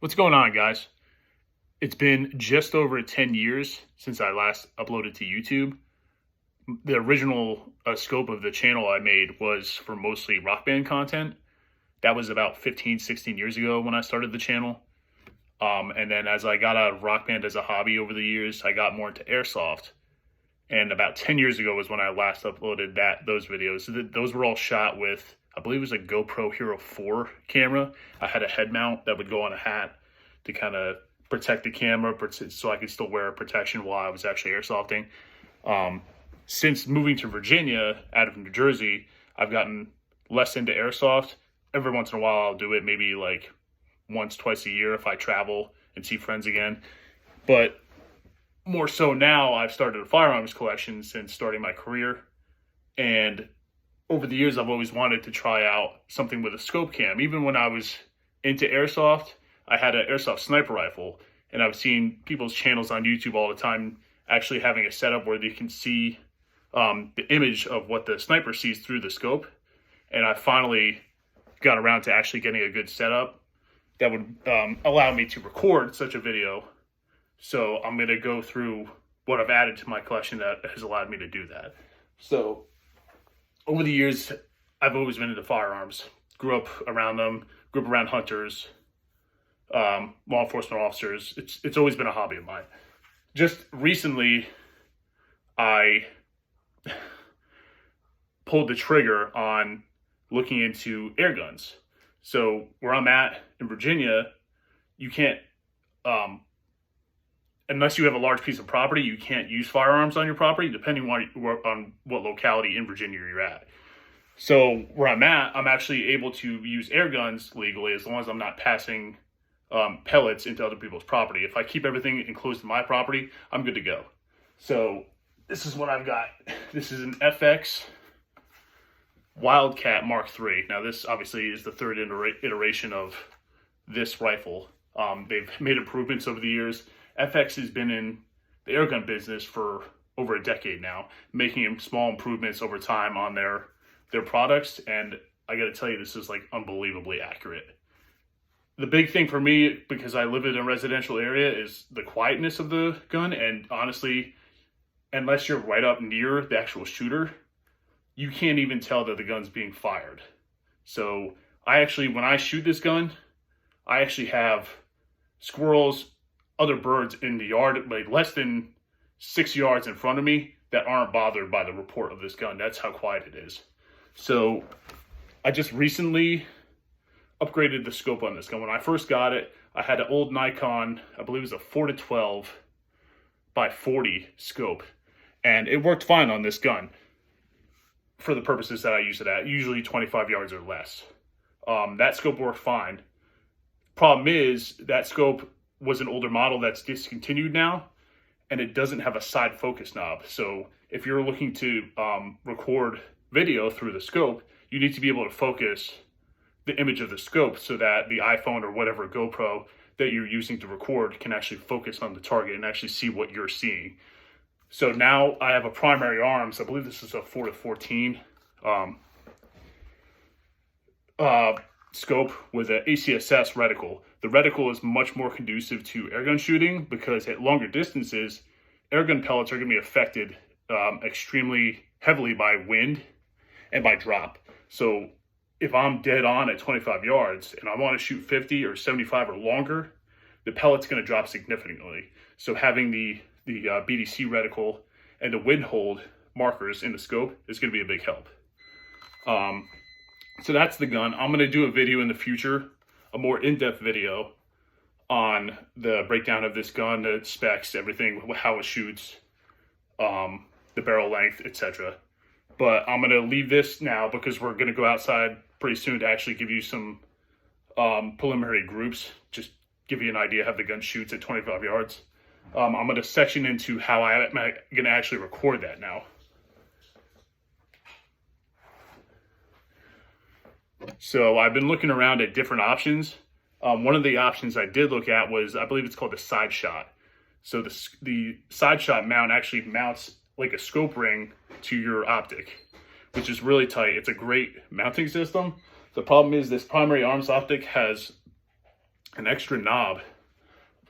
What's going on, guys? It's been just over 10 years since I last uploaded to YouTube. The original scope of the channel I made was for mostly rock band content. That was about 15, 16 years ago when I started the channel. And then as I got out of rock band as a hobby over the years, I got more into airsoft. And about 10 years ago was when I last uploaded those videos. Those were all shot with, I believe it was a GoPro Hero 4 camera. I had a head mount that would go on a hat to kind of protect the camera so I could still wear protection while I was actually airsofting. Since moving to Virginia out of New Jersey, I've gotten less into airsoft. Every once in a while I'll do it, maybe like once, twice a year if I travel and see friends again. But more so now, I've started a firearms collection since starting my career. And over the years, I've always wanted to try out something with a scope cam. Even when I was into airsoft, I had an airsoft sniper rifle, and I've seen people's channels on YouTube all the time actually having a setup where they can see the image of what the sniper sees through the scope. And I finally got around to actually getting a good setup that would allow me to record such a video. So I'm going to go through what I've added to my collection that has allowed me to do that. So over the years, I've always been into firearms. Grew up around them, grew up around hunters, law enforcement officers. It's always been a hobby of mine. Just recently, I pulled the trigger on looking into airguns. So where I'm at in Virginia, you can't, unless you have a large piece of property, you can't use firearms on your property, depending on what locality in Virginia you're at. So where I'm at, I'm actually able to use air guns legally as long as I'm not passing pellets into other people's property. If I keep everything enclosed in my property, I'm good to go. So this is what I've got. This is an FX Wildcat MK3. Now this obviously is the third iteration of this rifle. They've made improvements over the years. FX has been in the airgun business for over a decade now, making small improvements over time on their products, and I gotta tell you, this is like unbelievably accurate. The big thing for me, because I live in a residential area, is the quietness of the gun, and honestly, unless you're right up near the actual shooter, you can't even tell that the gun's being fired. So when I shoot this gun, I actually have squirrels, other birds in the yard, like less than 6 yards in front of me, that aren't bothered by the report of this gun. That's how quiet it is. So I just recently upgraded the scope on this gun. When I first got it, I had an old Nikon, I believe it was a 4-12 by 40 scope, and it worked fine on this gun for the purposes that I use it at, usually 25 yards or less. That scope worked fine. Problem is, that scope was an older model that's discontinued now, and it doesn't have a side focus knob. So if you're looking to record video through the scope, you need to be able to focus the image of the scope so that the iPhone or whatever GoPro that you're using to record can actually focus on the target and actually see what you're seeing. So now I have a primary arms. I believe this is a 4-14 scope with an ACSS reticle. The reticle is much more conducive to airgun shooting because at longer distances, airgun pellets are going to be affected extremely heavily by wind and by drop. So if I'm dead on at 25 yards and I want to shoot 50 or 75 or longer, the pellet's going to drop significantly. So having the BDC reticle and the wind hold markers in the scope is going to be a big help. So that's the gun. I'm going to do a video in the future, a more in-depth video on the breakdown of this gun, the specs, everything, how it shoots, the barrel length, etc. But I'm going to leave this now because we're going to go outside pretty soon to actually give you some preliminary groups, just give you an idea how the gun shoots at 25 yards. I'm going to section into how I'm going to actually record that now. So I've been looking around at different options. One of the options I did look at was, I believe it's called the side shot. So the side shot mount actually mounts like a scope ring to your optic, which is really tight. It's a great mounting system. The problem is this primary arms optic has an extra knob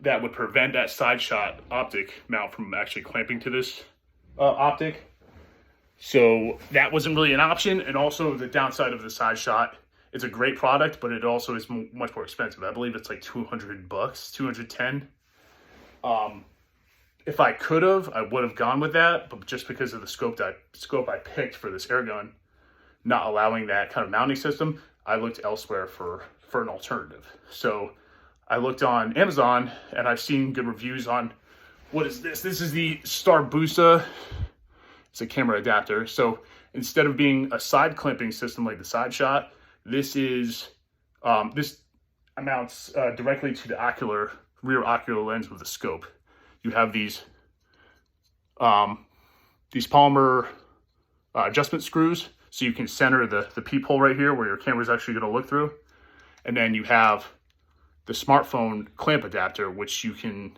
that would prevent that side shot optic mount from actually clamping to this optic. So that wasn't really an option. And also the downside of the side shot, it's a great product, but it also is much more expensive. I believe it's like $200, $210. If I could have, I would have gone with that, but just because of the scope I picked for this air gun, not allowing that kind of mounting system, I looked elsewhere for an alternative. So I looked on Amazon, and I've seen good reviews on, what is this? This is the Starbusa. It's a camera adapter. So instead of being a side clamping system like the side shot, this is this mounts directly to the rear ocular lens with the scope. You have these polymer adjustment screws, so you can center the peephole right here where your camera is actually going to look through. And then you have the smartphone clamp adapter, which you can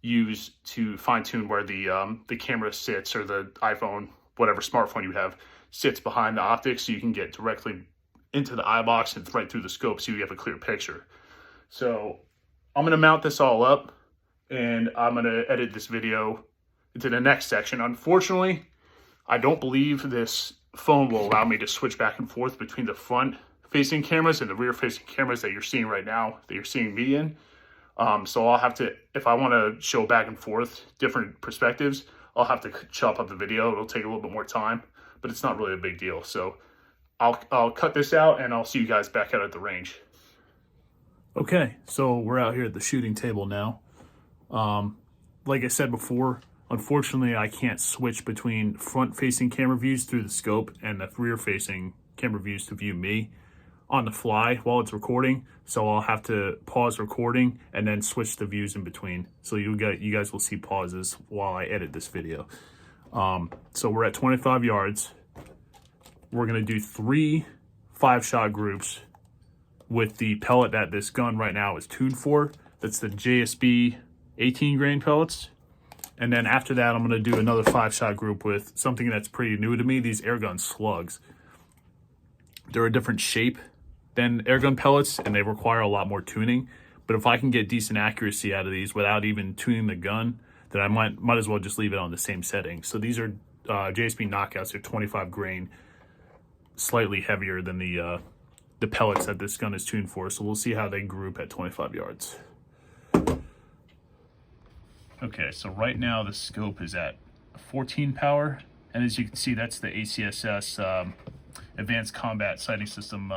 use to fine tune where the camera sits, or the iPhone, whatever smartphone you have, sits behind the optics, so you can get directly into the eye box and right through the scope, so you have a clear picture. So I'm going to mount this all up, and I'm going to edit this video into the next section. Unfortunately, I don't believe this phone will allow me to switch back and forth between the front facing cameras and the rear facing cameras that you're seeing right now, that you're seeing me in. So I'll have to, if I want to show back and forth different perspectives, I'll have to chop up the video. It'll take a little bit more time, but it's not really a big deal. So I'll cut this out, and I'll see you guys back out at the range. Okay, so we're out here at the shooting table now. Like I said before, unfortunately, I can't switch between front-facing camera views through the scope and the rear-facing camera views to view me on the fly while it's recording. So I'll have to pause recording and then switch the views in between. So you guys will see pauses while I edit this video. So we're at 25 yards. We're gonna do 3 5-shot groups with the pellet that this gun right now is tuned for. That's the JSB 18 grain pellets. And then after that, I'm going to do another 5-shot group with something that's pretty new to me, these airgun slugs. They're a different shape than airgun pellets, and they require a lot more tuning. But if I can get decent accuracy out of these without even tuning the gun, then I might as well just leave it on the same setting. So these are JSB knockouts. They're 25 grain, slightly heavier than the pellets that this gun is tuned for. So we'll see how they group at 25 yards. Okay, so right now the scope is at 14 power, and as you can see, that's the ACSS Advanced Combat Sighting System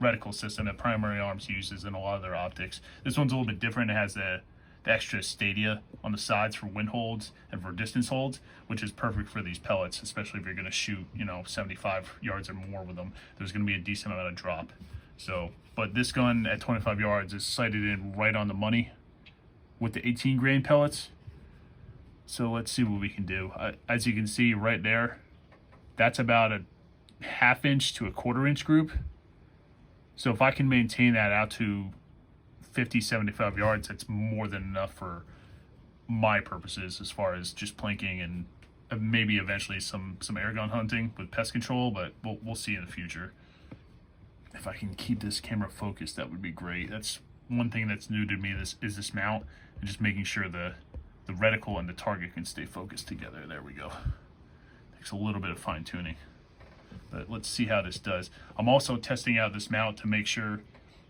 reticle system that Primary Arms uses in a lot of their optics. This one's a little bit different. It has the extra stadia on the sides for wind holds and for distance holds, which is perfect for these pellets, especially if you're going to shoot, 75 yards or more with them. There's going to be a decent amount of drop. So, but this gun at 25 yards is sighted in right on the money with the 18 grain pellets. So let's see what we can do. As you can see right there, that's about a 1/2 inch to a 1/4 inch group. So if I can maintain that out to 50, 75 yards, that's more than enough for my purposes as far as just planking and maybe eventually some airgun hunting with pest control, but we'll see in the future. If I can keep this camera focused, that would be great. That's one thing that's new to me, is this mount, and just making sure the reticle and the target can stay focused together. There we go. Takes a little bit of fine tuning, but let's see how this does. I'm also testing out this mount to make sure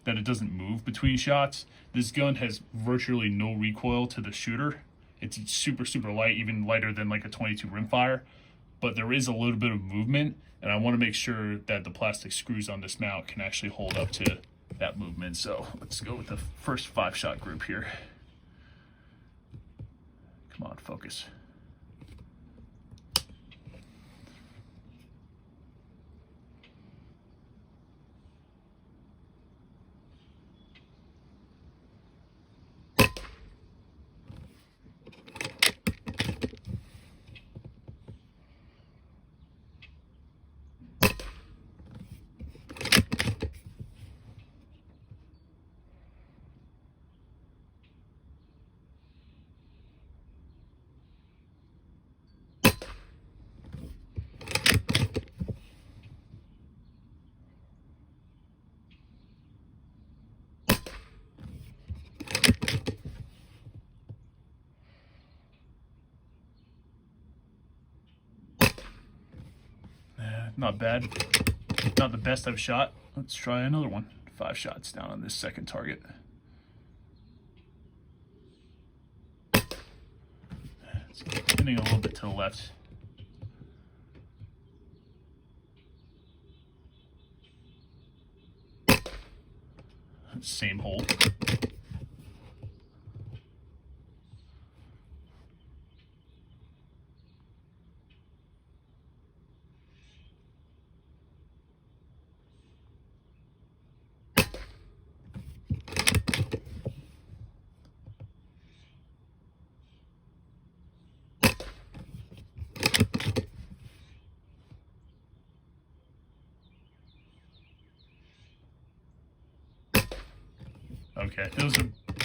that it doesn't move between shots. This gun has virtually no recoil to the shooter. It's super, super light, even lighter than like a 22 rimfire, but there is a little bit of movement, and I want to make sure that the plastic screws on this mount can actually hold up to that movement. So let's go with the first 5-shot group here. Come on, focus. not bad. Not the best I've shot. Let's try another one. 5 shots down on this second target. It's hitting a little bit to the left. Same hole. Okay, those are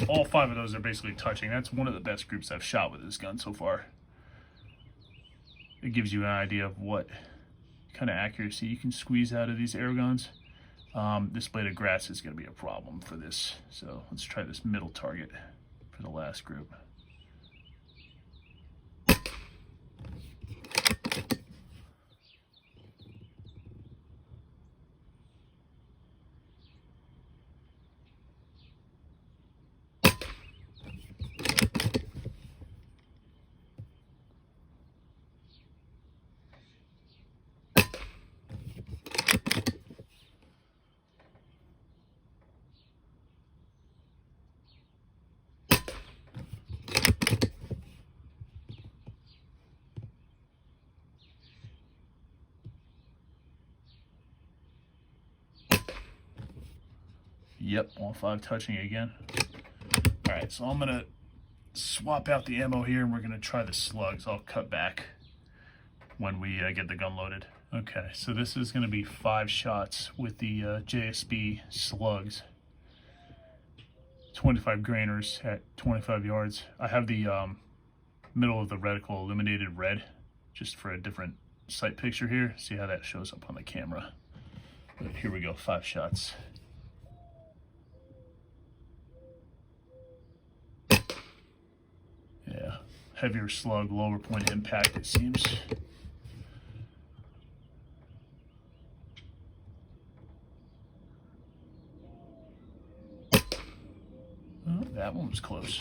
all 5 of those are basically touching. That's one of the best groups I've shot with this gun so far. It gives you an idea of what kind of accuracy you can squeeze out of these air guns. This blade of grass is going to be a problem for this, so let's try this middle target for the last group. Yep, all 5 touching again. All right, so I'm gonna swap out the ammo here and we're gonna try the slugs. I'll cut back when we get the gun loaded. Okay, so this is gonna be 5 shots with the JSB slugs. 25 grainers at 25 yards. I have the middle of the reticle illuminated red just for a different sight picture here. See how that shows up on the camera. But here we go, 5 shots. Yeah, heavier slug, lower point of impact, it seems. Oh, that one was close.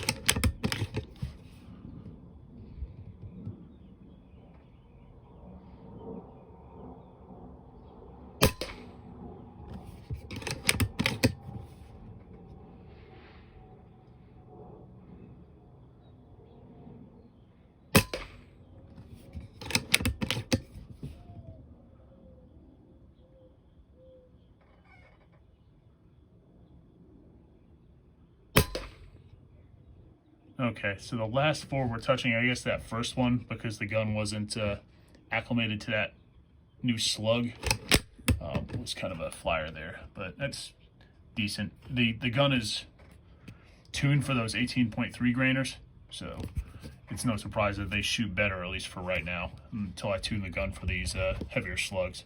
Okay, so the last 4 we're touching, I guess that first one, because the gun wasn't acclimated to that new slug, was kind of a flyer there, but that's decent. The gun is tuned for those 18.3 grainers, so it's no surprise that they shoot better, at least for right now, until I tune the gun for these heavier slugs.